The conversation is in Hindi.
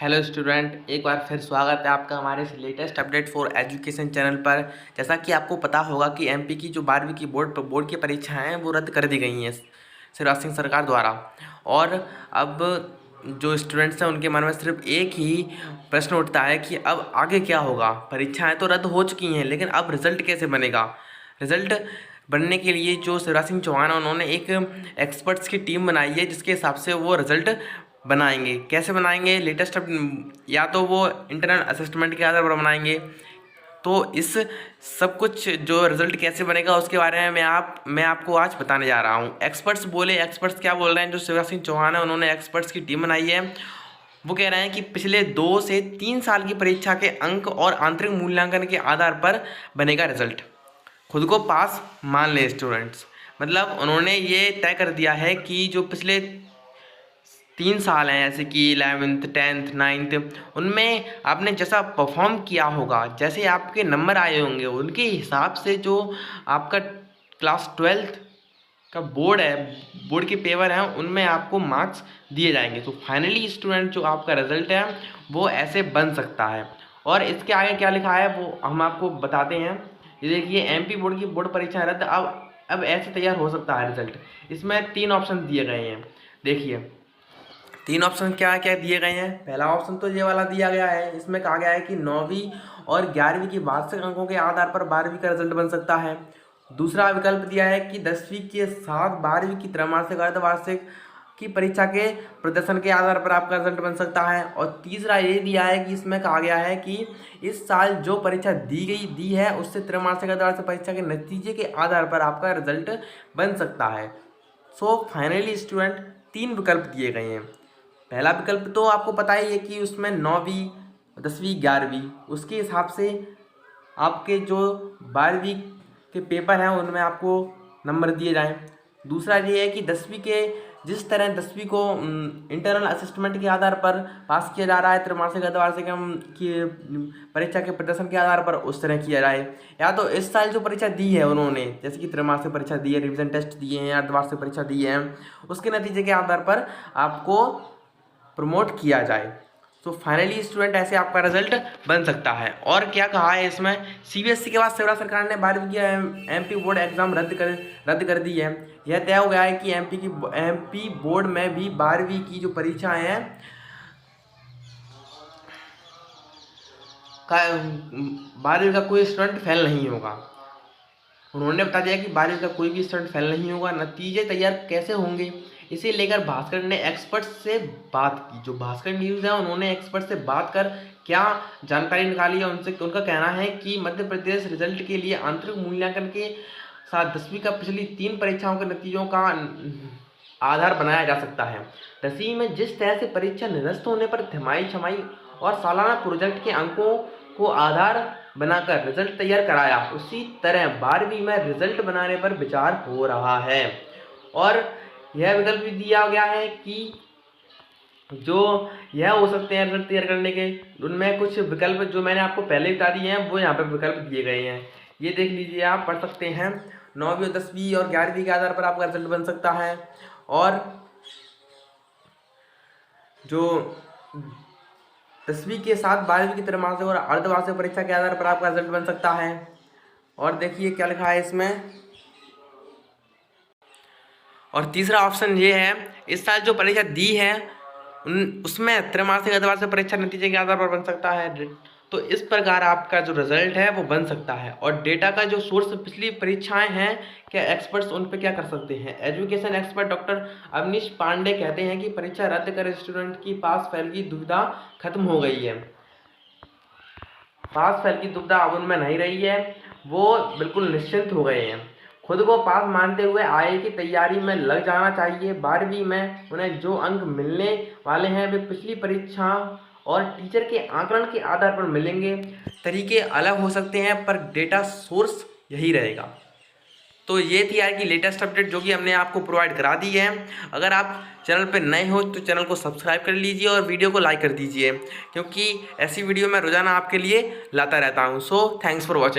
हेलो स्टूडेंट, एक बार फिर स्वागत है आपका हमारे इस latest update for education channel पर। जैसा कि आपको पता होगा कि एमपी की जो 12वीं की बोर्ड की परीक्षाएं हैं वो रद्द कर दी गई हैं शिवराज सिंह सरकार द्वारा। और अब जो स्टूडेंट्स हैं उनके मन में सिर्फ एक ही प्रश्न उठता है कि अब आगे क्या होगा। परीक्षाएँ तो रद्द हो चुकी हैं, लेकिन अब रिज़ल्ट कैसे बनेगा। रिज़ल्ट बनने के लिए जो शिवराज सिंह चौहान है उन्होंने एक एक्सपर्ट्स की टीम बनाई है, जिसके हिसाब से वो रिज़ल्ट बनाएंगे। कैसे बनाएंगे? लेटेस्ट या तो वो इंटरनल असेसमेंट के आधार पर बनाएंगे। तो इस सब कुछ जो रिज़ल्ट कैसे बनेगा उसके बारे में मैं आपको आज बताने जा रहा हूँ। एक्सपर्ट्स क्या बोल रहे हैं? जो शिवराज सिंह चौहान है उन्होंने एक्सपर्ट्स की टीम बनाई है, वो कह रहे हैं कि पिछले 2 से 3 साल की परीक्षा के अंक और आंतरिक मूल्यांकन के आधार पर बनेगा रिज़ल्ट। खुद को पास मान लें स्टूडेंट्स। मतलब उन्होंने ये तय कर दिया है कि जो पिछले 3 साल हैं, जैसे कि 11th 10th 9th, उनमें आपने जैसा परफॉर्म किया होगा, जैसे आपके नंबर आए होंगे, उनके हिसाब से जो आपका क्लास 12th का बोर्ड के पेपर हैं उनमें आपको मार्क्स दिए जाएंगे। तो फाइनली स्टूडेंट जो आपका रिजल्ट है वो ऐसे बन सकता है। और इसके आगे क्या लिखा है वो हम आपको बताते हैं। ये देखिए, एमपी बोर्ड की बोर्ड परीक्षा रद्द, अब ऐसे तैयार हो सकता है रिजल्ट। इसमें 3 ऑप्शन दिए गए हैं। देखिए 3 ऑप्शन क्या क्या दिए गए हैं। पहला ऑप्शन तो ये वाला दिया गया है, इसमें कहा गया है कि 9वीं और 11वीं की वार्षिक अंकों के आधार पर 12वीं का रिजल्ट बन सकता है। दूसरा विकल्प दिया है कि 10वीं के साथ 12वीं की त्रैमासिक अर्धवार्षिक की परीक्षा के प्रदर्शन के आधार पर आपका रिजल्ट बन सकता है। और तीसरा ये दिया है कि इसमें कहा गया है कि इस साल जो परीक्षा दी है उससे त्रैमासिक अर्धवार्षिक परीक्षा के नतीजे के आधार पर आपका रिजल्ट बन सकता है। सो फाइनली स्टूडेंट 3 विकल्प दिए गए हैं। पहला विकल्प तो आपको पता ही है कि उसमें 9वीं 10वीं 11वीं उसके हिसाब से आपके जो 12वीं के पेपर हैं उनमें आपको नंबर दिए जाएं। दूसरा ये है कि 10वीं के जिस तरह 10वीं को इंटरनल असेसमेंट के आधार पर पास किया जा रहा है, त्रैमासिक अर्धवार्षिक की परीक्षा के प्रदर्शन के आधार पर उस तरह किया जाए। या तो इस साल जो परीक्षा दी है उन्होंने, जैसे कि त्रैमासिक परीक्षा दी है, रिविजन टेस्ट दिए हैं, अर्धवार्षिक परीक्षा दी है, उसके नतीजे के आधार पर आपको प्रमोट किया जाए। तो फाइनली स्टूडेंट ऐसे आपका रिजल्ट बन सकता है। और क्या कहा है इसमें, सीबीएसई के बाद शिवराज सरकार ने 12वीं की एमपी बोर्ड एग्जाम रद्द कर दी है। यह तय हो गया है कि एमपी बोर्ड में भी 12वीं की जो परीक्षाएं हैं का 12वीं का कोई स्टूडेंट फेल नहीं होगा। उन्होंने बता दिया कि 12वीं का कोई भी स्टूडेंट फेल नहीं होगा। नतीजे तैयार कैसे होंगे, इसे लेकर भास्कर ने एक्सपर्ट से बात की। जो भास्कर न्यूज़ है उन्होंने एक्सपर्ट से बात कर क्या जानकारी निकाली है उनसे। उनका कहना है कि मध्य प्रदेश रिजल्ट के लिए आंतरिक मूल्यांकन के साथ 10वीं का पिछली 3 परीक्षाओं के नतीजों का आधार बनाया जा सकता है। 10वीं में जिस तरह से परीक्षा निरस्त होने पर तिमाही छमाही और सालाना प्रोजेक्ट के अंकों को आधार बनाकर रिजल्ट तैयार कराया, उसी तरह 12वीं में रिजल्ट बनाने पर विचार हो रहा है। और यह विकल्प भी दिया गया है कि जो यह हो सकते हैं रिजल्ट तैयार करने के, उनमें कुछ विकल्प जो मैंने आपको पहले बता दिए हैं वो यहाँ पर विकल्प दिए गए हैं। ये देख लीजिए, आप पढ़ सकते हैं। 9वीं और 10वीं और 11वीं के आधार पर आपका रिजल्ट बन सकता है। और जो 10वीं के साथ 12वीं की त्रैमासिक और अर्धवार्षिक परीक्षा के आधार पर आपका रिजल्ट बन सकता है। और देखिए क्या लिखा है इसमें। और तीसरा ऑप्शन ये है, इस साल जो परीक्षा दी है उसमें त्रैमासिक अर्धवार्षिक परीक्षा नतीजे के आधार पर बन सकता है। तो इस प्रकार आपका जो रिजल्ट है वो बन सकता है। और डेटा का जो सोर्स पिछली परीक्षाएं हैं, क्या एक्सपर्ट्स उन पर क्या कर सकते हैं। Education expert doctor Avnish Pandey कहते हैं कि परीक्षा रद्द कर स्टूडेंट की पास फेल की दुविधा खत्म हो गई है। पास फेल की दुविधा अब उनमें नहीं रही है, वो बिल्कुल निश्चिंत हो गए हैं। खुद को पास मानते हुए आगे की तैयारी में लग जाना चाहिए। 12वीं में उन्हें जो अंक मिलने वाले हैं वे पिछली परीक्षा और टीचर के आकलन के आधार पर मिलेंगे। तरीके अलग हो सकते हैं पर डेटा सोर्स यही रहेगा। तो ये थी आज की लेटेस्ट अपडेट जो कि हमने आपको प्रोवाइड करा दी है। अगर आप चैनल पर नए हो तो चैनल को सब्सक्राइब कर लीजिए और वीडियो को लाइक कर दीजिए, क्योंकि ऐसी वीडियो मैं रोज़ाना आपके लिए लाता रहता हूँ। So thanks for watching.